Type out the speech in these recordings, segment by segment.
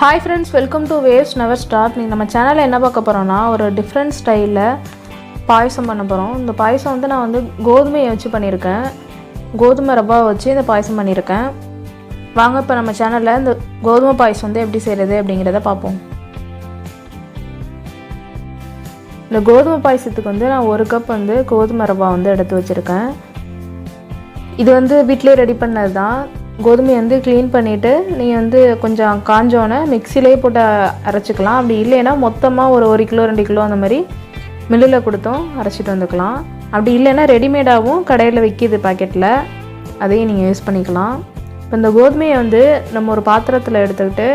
Hi friends, welcome to Waves Never Stop. நீ நம்ம சேனலில் என்ன பார்க்க போகிறோன்னா ஒரு டிஃப்ரெண்ட் ஸ்டைலில் பாயசம் பண்ண போகிறோம். இந்த பாயசம் வந்து நான் வந்து கோதுமையை வச்சு பண்ணியிருக்கேன். கோதுமை ரவாவை வச்சு இந்த பாயசம் பண்ணியிருக்கேன். வாங்க இப்போ நம்ம சேனலில் இந்த கோதுமை பாயசம் வந்து எப்படி செய்கிறது அப்படிங்கிறத பார்ப்போம். இந்த கோதுமை பாயசத்துக்கு வந்து நான் 1 கப் வந்து கோதுமை ரவா வந்து எடுத்து வச்சுருக்கேன். இது வந்து வீட்டிலே ரெடி பண்ணது தான். கோதுமையை வந்து க்ளீன் பண்ணிவிட்டு நீங்கள் வந்து கொஞ்சம் காஞ்சோன்னே மிக்சிலே போட்டு அரைச்சிக்கலாம். அப்படி இல்லைன்னா மொத்தமாக ஒரு 1 கிலோ 2 கிலோ அந்த மாதிரி மில்லில் கொடுத்தோம் அரைச்சிட்டு வந்துக்கலாம். அப்படி இல்லைன்னா ரெடிமேடாகவும் கடையில் விற்கிது பாக்கெட்டில், அதையும் நீங்கள் யூஸ் பண்ணிக்கலாம். இப்போ இந்த கோதுமையை வந்து நம்ம ஒரு பாத்திரத்தில் எடுத்துக்கிட்டு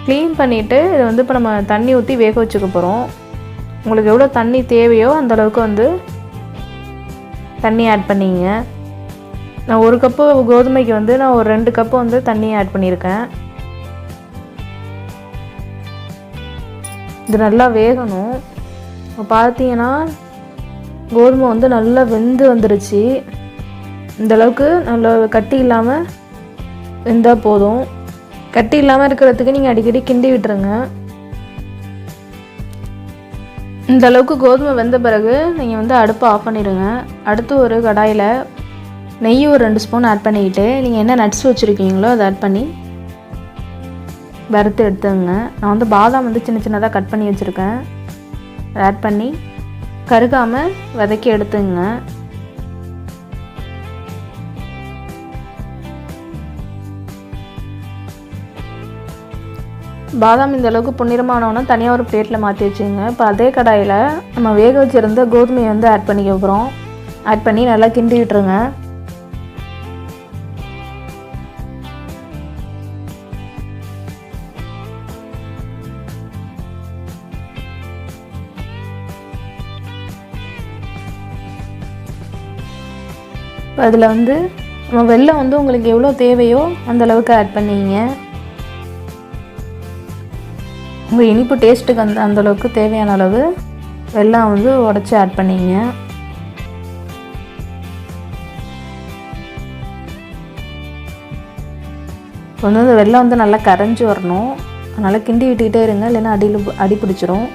க்ளீன் பண்ணிவிட்டு இதை வந்து இப்போ நம்ம தண்ணி ஊற்றி வேக வச்சுக்க போகிறோம். உங்களுக்கு எவ்வளோ தண்ணி தேவையோ அந்தளவுக்கு வந்து தண்ணி ஆட் பண்ணிங்க. நான் 1 கப்பு கோதுமைக்கு வந்து நான் ஒரு 2 கப்பு வந்து தண்ணி ஆட் பண்ணியிருக்கேன். இது நல்லா வேகணும். இப்போ பார்த்தீங்கன்னா கோதுமை வந்து நல்லா வெந்து வந்துருச்சு. இந்தளவுக்கு நல்லா கட்டி இல்லாமல் வெந்தால் போதும். கட்டி இல்லாமல் இருக்கிறதுக்கு நீங்கள் அடிக்கடி கிண்டி விட்டுருங்க. இந்த அளவுக்கு கோதுமை வெந்த பிறகு நீங்கள் வந்து அடுப்பை ஆஃப் பண்ணிடுங்க. அடுத்து ஒரு கடாயில் நெய் ஒரு 2 ஸ்பூன் ஆட் பண்ணிக்கிட்டு நீங்கள் என்ன நட்ஸ் வச்சுருக்கீங்களோ அதை ஆட் பண்ணி வறுத்து எடுத்துங்க. நான் வந்து பாதாம் வந்து சின்ன சின்னதாக கட் பண்ணி வச்சுருக்கேன். அதை ஆட் பண்ணி கருகாமல் வதக்கி எடுத்துங்க. பாதாம் இந்த அளவுக்கு பொன்னிறமானோன்னா தனியாக ஒரு பிளேட்டில் மாற்றி வச்சுங்க. இப்போ அதே கடாயில் நம்ம வேக வச்சுருந்த கோதுமையை வந்து ஆட் பண்ணிக்க போகிறோம். ஆட் பண்ணி நல்லா கிண்டி விட்டுருங்க. அதில் வந்து நம்ம வெல்லம் வந்து உங்களுக்கு எவ்வளோ தேவையோ அந்தளவுக்கு ஆட் பண்ணிங்க. உங்கள் இனிப்பு டேஸ்ட்டுக்கு அந்தளவுக்கு தேவையான அளவு வெல்லம் வந்து உடச்சி ஆட் பண்ணிங்க. இப்போ வந்து அந்த வெல்லம் வந்து நல்லா கரைஞ்சி வரணும். அதனால் கிண்டி விட்டுக்கிட்டே இருங்க, இல்லைன்னா அடி பிடிச்சிரும்.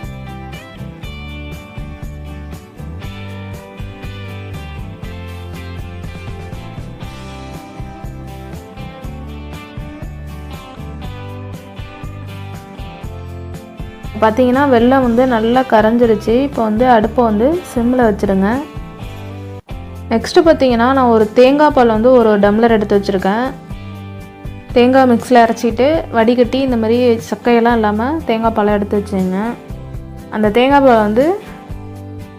பார்த்தீங்கன்னா வெல்லம் வந்து நல்லா கரைஞ்சிருச்சு. இப்போ வந்து அடுப்பை வந்து சிம்மில் வச்சுருங்க. நெக்ஸ்ட்டு பார்த்தீங்கன்னா நான் ஒரு தேங்காய் பால் வந்து ஒரு டம்ளர் எடுத்து வச்சுருக்கேன். தேங்காய் மிக்ஸில் அரைச்சிட்டு வடிகட்டி இந்த மாதிரி சக்கையெல்லாம் இல்லாமல் தேங்காய் பாலை எடுத்து வச்சுங்க. அந்த தேங்காய் பாலை வந்து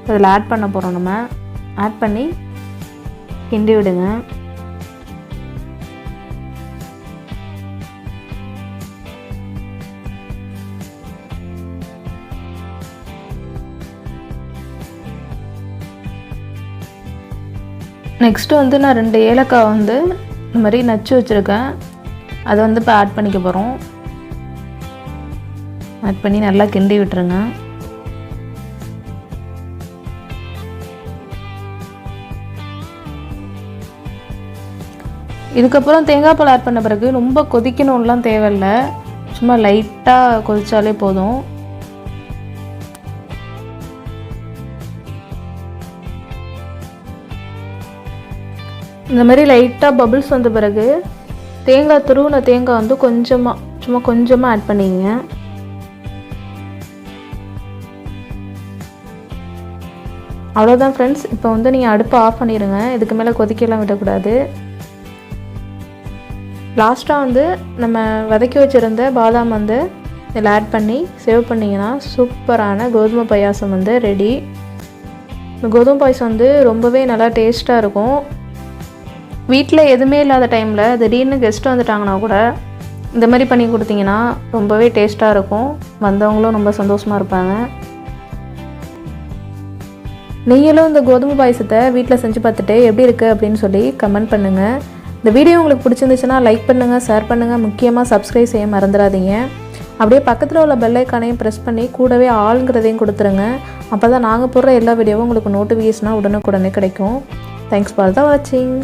அதில் ஆட் பண்ண போகிறோம். நம்ம ஆட் பண்ணி கிண்டி விடுங்க. நெக்ஸ்ட்டு வந்து நான் 2 ஏலக்காய் வந்து இந்த மாதிரி நச்சு வச்சுருக்கேன். அதை வந்து இப்போ ஆட் பண்ணிக்க போகிறோம். ஆட் பண்ணி நல்லா கிண்டி விட்டுருங்க. இதுக்கப்புறம் தேங்காய் பால் ஆட் பண்ண பிறகு ரொம்ப கொதிக்கணும்லாம் தேவையில்லை. சும்மா லைட்டாக கொதித்தாலே போதும். இந்த மாதிரி லைட்டாக பபிள்ஸ் வந்த பிறகு துருவின தேங்காய் வந்து கொஞ்சமாக ஆட் பண்ணிங்க. அவ்வளோதான் ஃப்ரெண்ட்ஸ். இப்போ வந்து நீங்கள் அடுப்பை ஆஃப் பண்ணிடுங்க. இதுக்கு மேலே கொதிக்கலாம் விடக்கூடாது. லாஸ்ட்டாக வந்து நம்ம வதக்கி வச்சுருந்த பாதாம் வந்து இதில் ஆட் பண்ணி சேவ் பண்ணிங்கன்னா சூப்பரான கோதுமை பாயாசம் வந்து ரெடி. இந்த கோதுமை பாயாசம் வந்து ரொம்பவே நல்லா டேஸ்ட்டாக இருக்கும். வீட்டில் எதுவுமே இல்லாத டைமில் திடீர்னு கெஸ்ட்டு வந்துட்டாங்கன்னா கூட இந்த மாதிரி பண்ணி கொடுத்தீங்கன்னா ரொம்பவே டேஸ்ட்டாக இருக்கும். வந்தவங்களும் ரொம்ப சந்தோஷமாக இருப்பாங்க. நீங்களும் இந்த கோதுமை பாயசத்தை வீட்டில் செஞ்சு பார்த்துட்டு எப்படி இருக்குது அப்படின்னு சொல்லி கமெண்ட் பண்ணுங்கள். இந்த வீடியோ உங்களுக்கு பிடிச்சிருந்துச்சுன்னா லைக் பண்ணுங்கள், ஷேர் பண்ணுங்கள், முக்கியமாக சப்ஸ்கிரைப் செய்ய மறந்துடாதீங்க. அப்படியே பக்கத்தில் உள்ள பெல் ஐக்கானையும் ப்ரெஸ் பண்ணி கூடவே ஆளுங்கிறதையும் கொடுத்துருங்க. அப்போ தான் நாங்கள் போடுற எல்லா வீடியோவும் உங்களுக்கு நோட்டிஃபிகேஷனாக உடனுக்குடனே கிடைக்கும். தேங்க்ஸ் ஃபார் த வாட்சிங்.